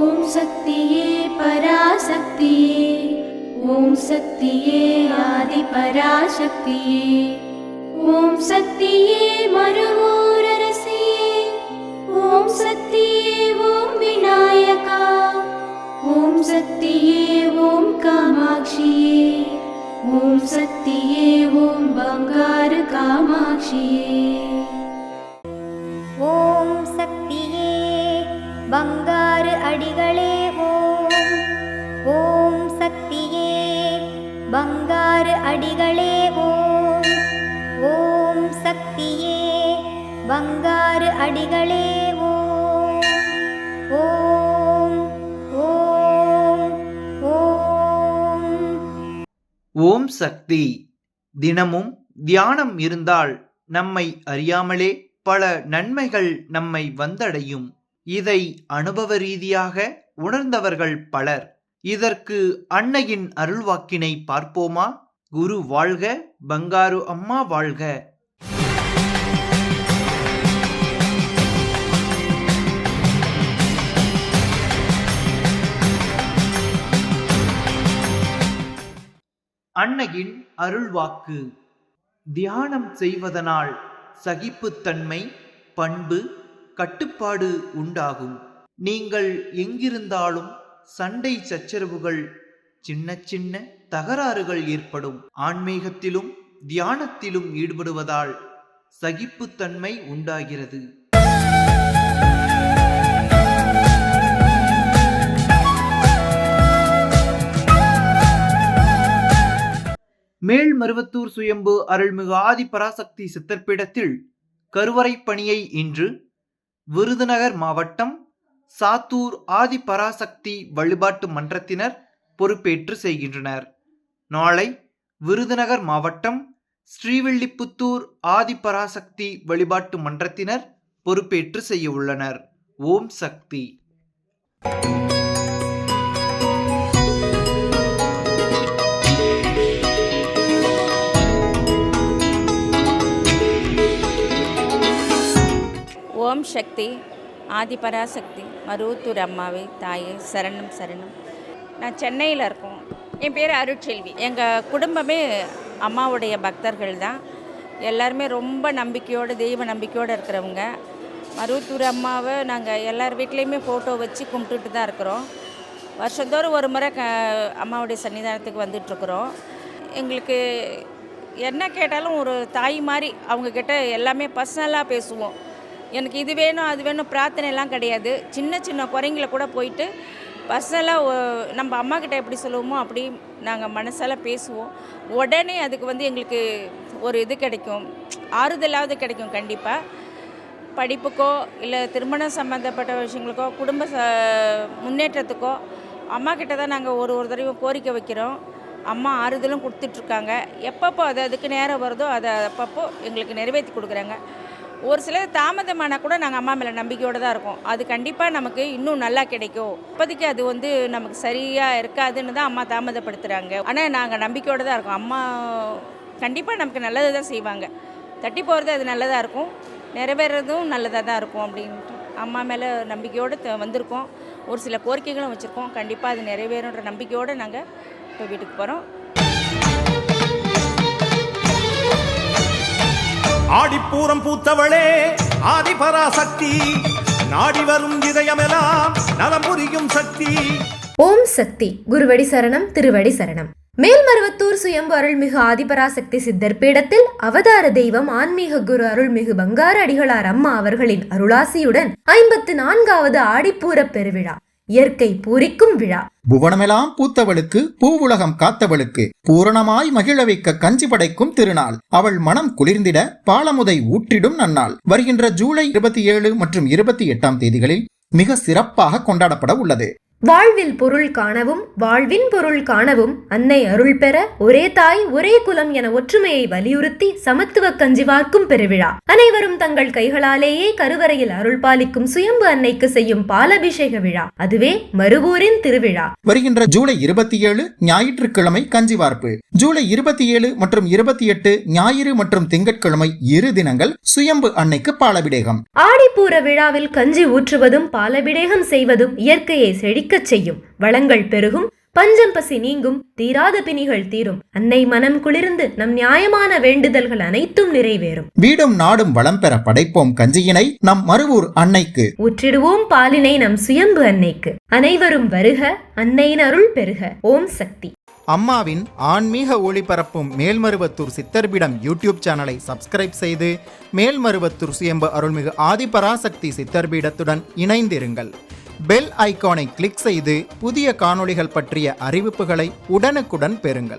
ஓம் சக்தியே பராசக்தியே, ஓம் சக்தியே ஆதி பராசக்தியே, ஓம் சக்தியே மறுவூரரசியே, ஓம் சக்தியே ஓம் விநாயகா, ஓம் சக்தியே ஓம் காமாட்சியே, ஓம் சக்தியே ஓம் பங்காரு காமாட்சியே. ஓம் சக்தியே பங்காரு அடிகளே ஓம், ஓம் சக்தியே பங்காரு அடிகளே ஓம், ஓம் சக்தியே பங்காரு அடிகளே ஓம், ஓம் ஓம் ஓம். ஓம் சக்தி. தினமும் தியானம் இருந்தால் நம்மை அறியாமலே பல நன்மைகள் நம்மை வந்தடையும். இதை அனுபவ ரீதியாக உணர்ந்தவர்கள் பலர். இதற்கு அன்னையின் அருள்வாக்கினை பார்ப்போமா? குரு வாழ்க, பங்காரு அம்மா வாழ்க. அன்னையின் அருள்வாக்கு. தியானம் செய்வதனால் சகிப்புத்தன்மை, பண்பு, கட்டுப்பாடு உண்டாகும். நீங்கள் எங்கிருந்தாலும் சண்டை சச்சரவுகள், சின்ன சின்ன தகராறுகள் ஏற்படும். ஆன்மீகத்திலும் தியானத்திலும் ஈடுபடுவதால் சகிப்புத்தன்மை உண்டாகிறது. மேல்மருவத்தூர் சுயம்பு அருள்மிகு ஆதி பராசக்தி சித்தர்பீடத்தில் கருவறை பணியை இன்று விருதுநகர் மாவட்டம் சாத்தூர் ஆதி பராசக்தி வழிபாட்டு மன்றத்தினர் பொறுப்பேற்று செய்கின்றனர். நாளை விருதுநகர் மாவட்டம் ஸ்ரீவில்லிபுத்தூர் ஆதி பராசக்தி வழிபாட்டு மன்றத்தினர் பொறுப்பேற்று செய்ய உள்ளனர். ஓம் சக்தி. ஓம் சக்தி. ஆதிபராசக்தி மருவத்தூர் அம்மாவே தாயே சரணம் சரணம். நான் சென்னையில் இருக்கோம். என் பேர் அருட்செல்வி. எங்கள் குடும்பமே அம்மாவுடைய பக்தர்கள் தான். எல்லாருமே ரொம்ப நம்பிக்கையோடு, தெய்வ நம்பிக்கையோடு இருக்கிறவங்க. மருவத்தூர் அம்மாவை நாங்கள் எல்லார் வீட்லேயுமே ஃபோட்டோ வச்சு கும்பிட்டுட்டு தான் இருக்கிறோம். வருஷந்தோறும் ஒரு முறை அம்மாவுடைய சன்னிதானத்துக்கு வந்துட்டுருக்குறோம். எங்களுக்கு என்ன கேட்டாலும் ஒரு தாய் மாதிரி அவங்கக்கிட்ட எல்லாமே பர்சனலாக பேசுவோம். எனக்கு இது வேணும் அது வேணும் பிரார்த்தனைலாம் கிடையாது. சின்ன சின்ன குறைங்களை கூட போயிட்டு பர்சனலாக நம்ம அம்மாக்கிட்ட எப்படி சொல்லுவோமோ அப்படி நாங்கள் மனசால் பேசுவோம். உடனே அதுக்கு எங்களுக்கு ஒரு இது கிடைக்கும், ஆறுதலாவது கிடைக்கும். கண்டிப்பாக படிப்புக்கோ இல்லை திருமணம் சம்மந்தப்பட்ட விஷயங்களுக்கோ குடும்ப முன்னேற்றத்துக்கோ அம்மாக்கிட்ட தான் நாங்கள் ஒரு தடவையும் கோரிக்கை வைக்கிறோம். அம்மா ஆறுதலும் கொடுத்துட்ருக்காங்க. எப்பப்போ அதுக்கு நேரம் வருதோ அதை அப்பப்போ எங்களுக்கு நிறைவேற்றி கொடுக்குறாங்க. ஒரு சிலர் தாமதமானால் கூட நாங்கள் அம்மா மேலே நம்பிக்கையோடு தான் இருக்கோம். அது கண்டிப்பாக நமக்கு இன்னும் நல்லா கிடைக்கும். இப்போதைக்கு அது நமக்கு சரியாக இருக்காதுன்னு தான் அம்மா தாமதப்படுத்துகிறாங்க. ஆனால் நாங்கள் நம்பிக்கையோடு தான் இருக்கோம். அம்மா கண்டிப்பாக நமக்கு நல்லது தான் செய்வாங்க. தட்டி போகிறது அது நல்லதாக இருக்கும், நிறைவேறதும் நல்லதாக தான் இருக்கும் அப்படின்ட்டு அம்மா மேலே நம்பிக்கையோடு வந்திருக்கோம். ஒரு சில கோரிக்கைகளும் வச்சுருக்கோம். கண்டிப்பாக அது நிறைவேறுன்ற நம்பிக்கையோடு நாங்கள் இப்போ வீட்டுக்கு போகிறோம். ஆடிப்பூரம் பூத்தவளே ஆதிபராசக்தி, நாடி வரும் இதயமெல்லாம் நலம் புரியும் சக்தி. ஓம் சக்தி. குருவடி சரணம், திருவடி சரணம். மேல்மருவத்தூர் சுயம்பு அருள்மிகு ஆதிபராசக்தி சித்தர் பீடத்தில் அவதார தெய்வம் ஆன்மீக குரு அருள்மிகு பங்காரு அடிகளார் அம்மா அவர்களின் அருளாசியுடன் 54வது ஆடிப்பூர பெருவிழா இயற்கை பூரிக்கும் விழா. புவனமெல்லாம் பூத்தவளுக்கு, பூவுலகம் காத்தவளுக்கு, பூரணமாய் மகிழ வைக்க கஞ்சி படைக்கும் திருநாள். அவள் மனம் குளிர்ந்திட பாலமுதை ஊற்றிடும் நன்னாள். வருகின்ற ஜூலை 27 மற்றும் 28 தேதிகளில் மிக சிறப்பாக கொண்டாடப்பட உள்ளது. வாழ்வில் பொருள் காணவும் வாழ்வின் பொருள் காணவும் அன்னை அருள் பெற ஒரே தாய் ஒரே குலம் என ஒற்றுமையை வலியுறுத்தி சமத்துவ கஞ்சி வார்க்கும் பெருவிழா. அனைவரும் தங்கள் கைகளாலேயே கருவறையில் அருள் பாலிக்கும் சுயம்பு அன்னைக்கு செய்யும் பாலபிஷேக விழா. அதுவே மருவூரின் திருவிழா. வருகின்ற ஜூலை 27 ஞாயிற்றுக்கிழமை கஞ்சி வார்ப்பு. ஜூலை 27 மற்றும் 28 ஞாயிறு மற்றும் திங்கட்கிழமை 2 தினங்கள் சுயம்பு அன்னைக்கு பாலபிடேகம். ஆடிப்பூர விழாவில் கஞ்சி ஊற்றுவதும் பாலபிடேகம் செய்வதும் இயற்கையை செழிக்க செய்யும். வளங்கள் பெருகும், பஞ்சம் பசி நீங்கும், தீராத பிணிகள் தீரும். அன்னை மனம் குளிர்ந்து நம் நியாயமான வேண்டுதல்கள் அனைத்தும் நிறைவேறும். வீடும் நாடும் வளம் பெற படைப்போம் கஞ்சியினை நம் மருவூர் அன்னைக்கு. ஊற்றிடுவோம் பாலினை நம் சுயம்பு அன்னைக்கு. அனைவரும் வருக, அன்னையின் அருள் பெருக. ஓம் சக்தி. அம்மாவின் ஆன்மீக ஒளிபரப்பும் மேல்மருவத்தூர் சித்தர்பீடம் யூடியூப் சேனலை சப்ஸ்கிரைப் செய்து மேல்மருவத்தூர் சுயம்பு அருள்மிகு ஆதிபராசக்தி சித்தர்பீடத்துடன் இணைந்திருங்கள். பெல் ஐகானை கிளிக் செய்து புதிய காணொளிகள் பற்றிய அறிவிப்புகளை உடனுக்குடன் பெறுங்கள்.